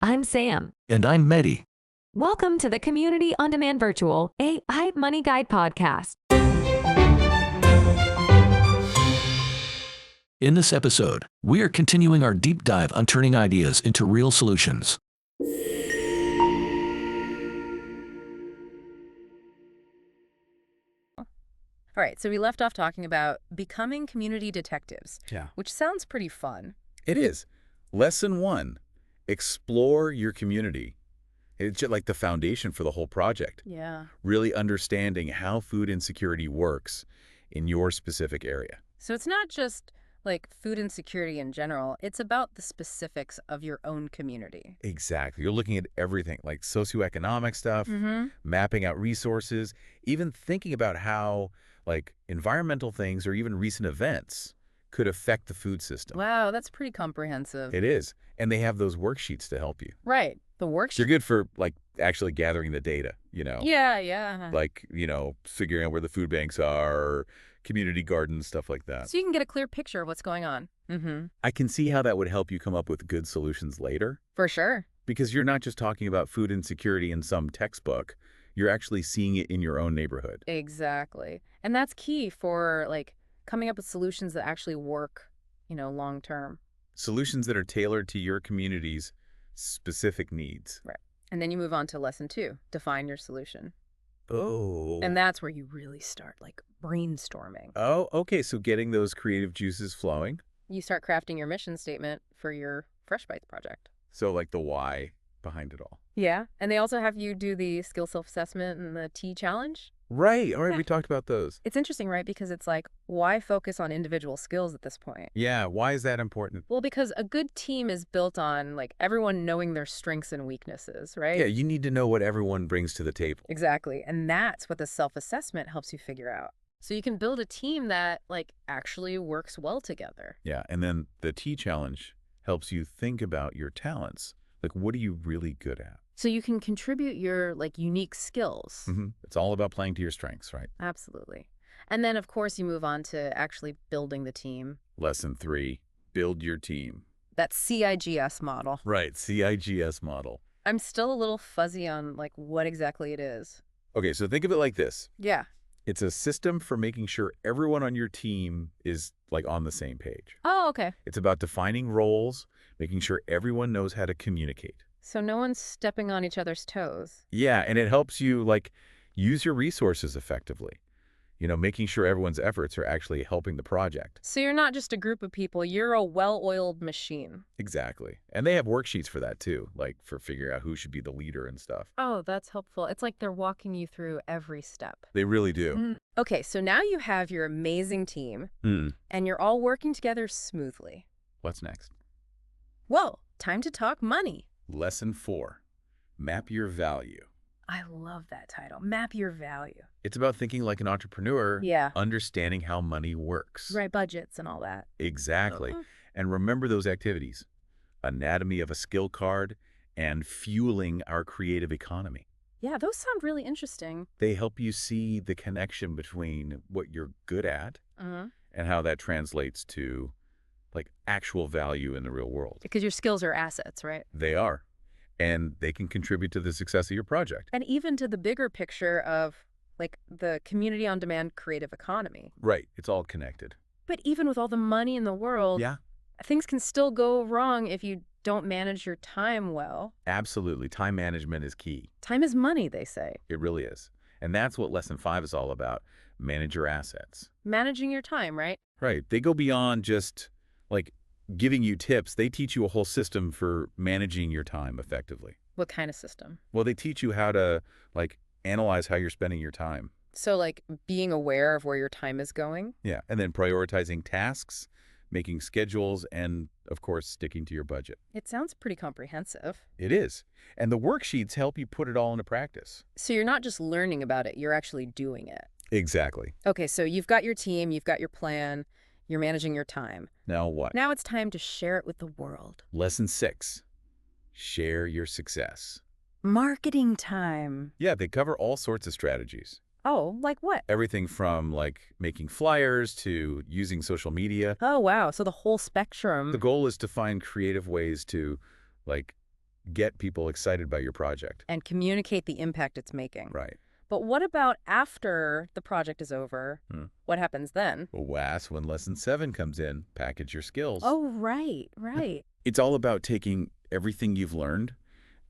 I'm Sam. And I'm Meddi. Welcome to the Community On Demand Virtual AI Money Guide podcast. In this episode, we are continuing our deep dive on turning ideas into real solutions. All right, so we left off talking about becoming community detectives, Yeah. which sounds pretty fun. It is. Lesson 1, explore your community. It's just like the foundation for the whole project. Yeah. Really understanding how food insecurity works in your specific area. So it's not just like food insecurity in general, it's about the specifics of your own community. Exactly. You're looking at everything like socioeconomic stuff, Mm-hmm. mapping out resources, even thinking about how like environmental things or even recent events could affect the food system. Wow, that's pretty comprehensive. It is. And they have those worksheets to help you. Right. The They're worksheet. good for like actually gathering the data, you know. Yeah. Like, figuring out where the food banks are, or community gardens, stuff like that. So you can get a clear picture of what's going on. Mm-hmm. I can see how that would help you come up with good solutions later, For sure. because you're not just talking about food insecurity in some textbook. You're actually seeing it in your own neighborhood. Exactly. And that's key for like coming up with solutions that actually work, long term. Solutions that are tailored to your community's specific needs. Right. And then you move on to lesson 2, define your solution. Oh. And that's where you really start like brainstorming. Oh, okay. So getting those creative juices flowing. You start crafting your mission statement for your Fresh Bites project. So like the why behind it all. Yeah. And they also have you do the skill self-assessment and the T challenge. Right. All right. Yeah. We talked about those. It's interesting, right? Because it's like, why focus on individual skills at this point? Yeah. Why is that important? Well, because a good team is built on like everyone knowing their strengths and weaknesses, right? Yeah. You need to know what everyone brings to the table. Exactly. And that's what the self-assessment helps you figure out. So you can build a team that like actually works well together. Yeah, and then the T challenge helps you think about your talents. Like, what are you really good at? So you can contribute your like unique skills. It's all about playing to your strengths, right? Absolutely. And then, of course, you move on to actually building the team. Lesson 3, build your team. That CIGS model. Right, CIGS model. I'm still a little fuzzy on like what exactly it is. Okay, so think of it like this. Yeah. It's a system for making sure everyone on your team is like on the same page. Oh, okay. It's about defining roles, making sure everyone knows how to communicate. So no one's stepping on each other's toes. Yeah, and it helps you like use your resources effectively. Making sure everyone's efforts are actually helping the project. So you're not just a group of people, you're a well-oiled machine. Exactly. And they have worksheets for that too, like for figuring out who should be the leader and stuff. Oh, that's helpful. It's like they're walking you through every step. They really do. Okay, so now you have your amazing team, and you're all working together smoothly. What's next? Whoa, time to talk money. Lesson 4, map your value. I love that title, Map Your Value. It's about thinking like an entrepreneur, Yeah. understanding how money works. Right, budgets and all that. Exactly. Uh-huh. And remember those activities, anatomy of a skill card and fueling our creative economy. Yeah, those sound really interesting. They help you see the connection between what you're good at Uh-huh. and how that translates to like actual value in the real world. Because your skills are assets, right? They are. And they can contribute to the success of your project. And even to the bigger picture of like the community on demand creative economy. Right. It's all connected. But even with all the money in the world, Yeah, things can still go wrong if you don't manage your time well. absolutely. Time management is key. Time is money, they say. It really is. And that's what lesson 5 is all about. Manage your assets. Managing your time, right? Right. They go beyond just like giving you tips. They teach you a whole system for managing your time effectively. What kind of system? Well, they teach you how to like analyze how you're spending your time. So like being aware of where your time is going. Yeah. And then prioritizing tasks, making schedules, and of course, sticking to your budget. It sounds pretty comprehensive. It is. And the worksheets help you put it all into practice. So you're not just learning about it, you're actually doing it. Exactly. Okay, so you've got your team, you've got your plan, you're managing your time. Now what? Now it's time to share it with the world. Lesson 6, share your success. Marketing time. Yeah, they cover all sorts of strategies. Oh, like what? Everything from like making flyers to using social media. Oh, wow. So the whole spectrum. The goal is to find creative ways to like get people excited by your project. And communicate the impact it's making. Right. But what about after the project is over? What happens then? Well, that's when lesson 7 comes in, package your skills. Oh, right. It's all about taking everything you've learned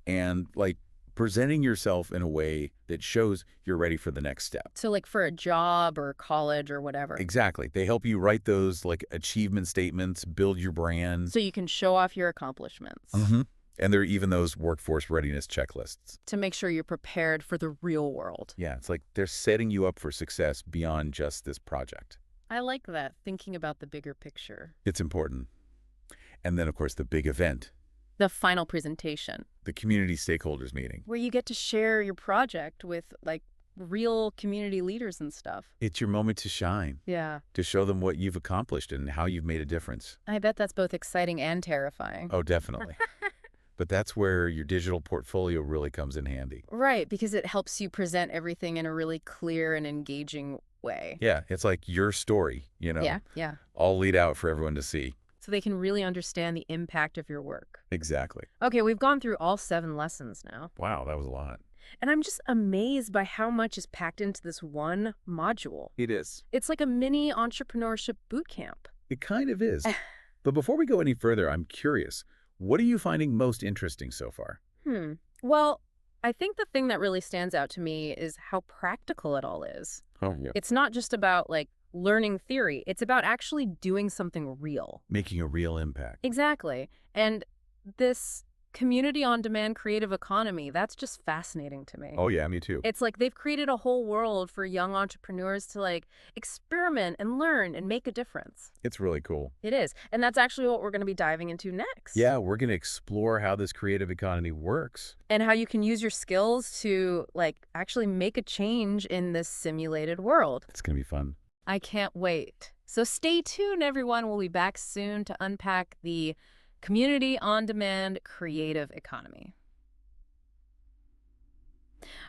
and like presenting yourself in a way that shows you're ready for the next step. So like for a job or college or whatever. Exactly. They help you write those like achievement statements, build your brand. So you can show off your accomplishments. And there are even those workforce readiness checklists. To make sure you're prepared for the real world. Yeah, it's like they're setting you up for success beyond just this project. I like that, thinking about the bigger picture. It's important. And then, of course, the big event. The final presentation. The community stakeholders meeting. Where you get to share your project with, like, real community leaders and stuff. It's your moment to shine. Yeah. To show them what you've accomplished and how you've made a difference. I bet that's both exciting and terrifying. Oh, definitely. But that's where your digital portfolio really comes in handy. Right, because it helps you present everything in a really clear and engaging way. Yeah, it's like your story, you know? Yeah. All laid out for everyone to see. So they can really understand the impact of your work. Exactly. Okay, we've gone through all 7 lessons now. Wow, that was a lot. And I'm just amazed by how much is packed into this one module. It is. It's like a mini entrepreneurship boot camp. It kind of is. But before we go any further, I'm curious. What are you finding most interesting so far? Well, I think the thing that really stands out to me is how practical it all is. Oh, yeah. It's not just about, like, learning theory. It's about actually doing something real. Making a real impact. Exactly. And this community on-demand creative economy, that's just fascinating to me. Oh, yeah, me too. It's like they've created a whole world for young entrepreneurs to, like, experiment and learn and make a difference. It's really cool. It is. And that's actually what we're going to be diving into next. Yeah, we're going to explore how this creative economy works. And how you can use your skills to, like, actually make a change in this simulated world. It's going to be fun. I can't wait. So stay tuned, everyone. We'll be back soon to unpack the community on-demand creative economy.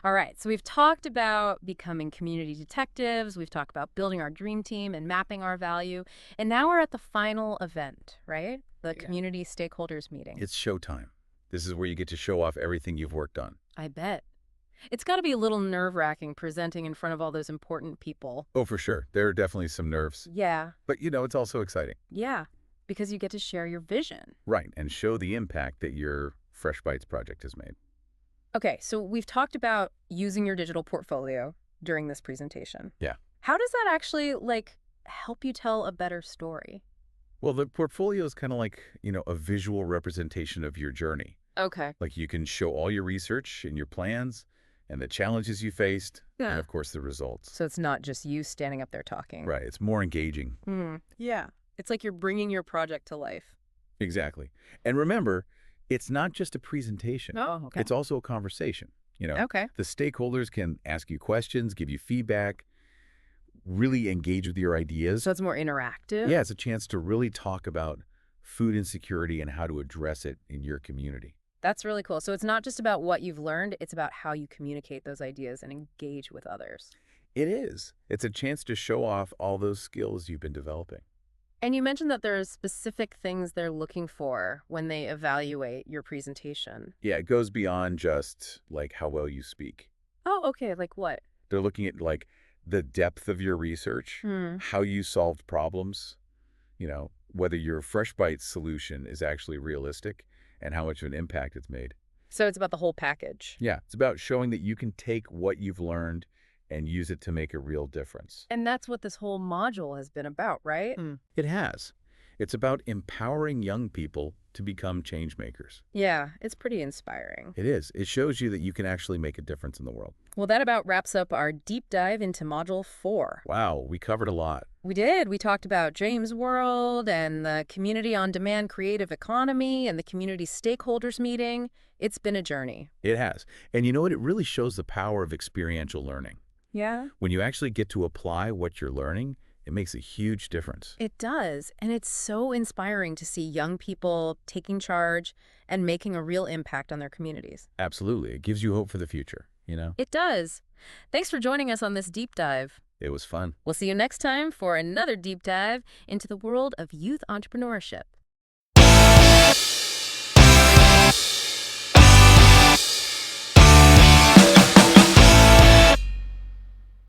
All right, so we've talked about becoming community detectives, we've talked about building our dream team and mapping our value, and now we're at the final event, right? The community stakeholders meeting. It's showtime. This is where you get to show off everything you've worked on. I bet. It's got to be a little nerve-wracking presenting in front of all those important people. Oh, for sure. There are definitely some nerves. Yeah. But, you know, it's also exciting. Yeah, because you get to share your vision. Right, and show the impact that your Fresh Bites project has made. Okay, so we've talked about using your digital portfolio during this presentation. Yeah. How does that actually, like, help you tell a better story? Well, the portfolio is kind of like, you know, a visual representation of your journey. Okay. Like you can show all your research and your plans and the challenges you faced, and of course the results. So it's not just you standing up there talking. Right, it's more engaging. Yeah. It's like you're bringing your project to life. Exactly. And remember, it's not just a presentation. Oh, okay. It's also a conversation. You know, Okay. the stakeholders can ask you questions, give you feedback, really engage with your ideas. So it's more interactive? Yeah, it's a chance to really talk about food insecurity and how to address it in your community. That's really cool. So it's not just about what you've learned, it's about how you communicate those ideas and engage with others. It is. It's a chance to show off all those skills you've been developing. And you mentioned that there's specific things they're looking for when they evaluate your presentation. Yeah, it goes beyond just like how well you speak. Oh, okay. Like what? They're looking at like the depth of your research, how you solved problems, you know, whether your Fresh Bites solution is actually realistic and how much of an impact it's made. So it's about the whole package. Yeah, it's about showing that you can take what you've learned and use it to make a real difference. And that's what this whole module has been about, right? It has. It's about empowering young people to become change makers. Yeah, it's pretty inspiring. It is. It shows you that you can actually make a difference in the world. Well, that about wraps up our deep dive into Module 4. Wow, we covered a lot. We did. We talked about James' world and the community on-demand creative economy and the community stakeholders meeting. It's been a journey. It has. And you know what? It really shows the power of experiential learning. Yeah? When you actually get to apply what you're learning, it makes a huge difference. It does. And it's so inspiring to see young people taking charge and making a real impact on their communities. Absolutely. It gives you hope for the future, you know? It does. Thanks for joining us on this deep dive. It was fun. We'll see you next time for another deep dive into the world of youth entrepreneurship.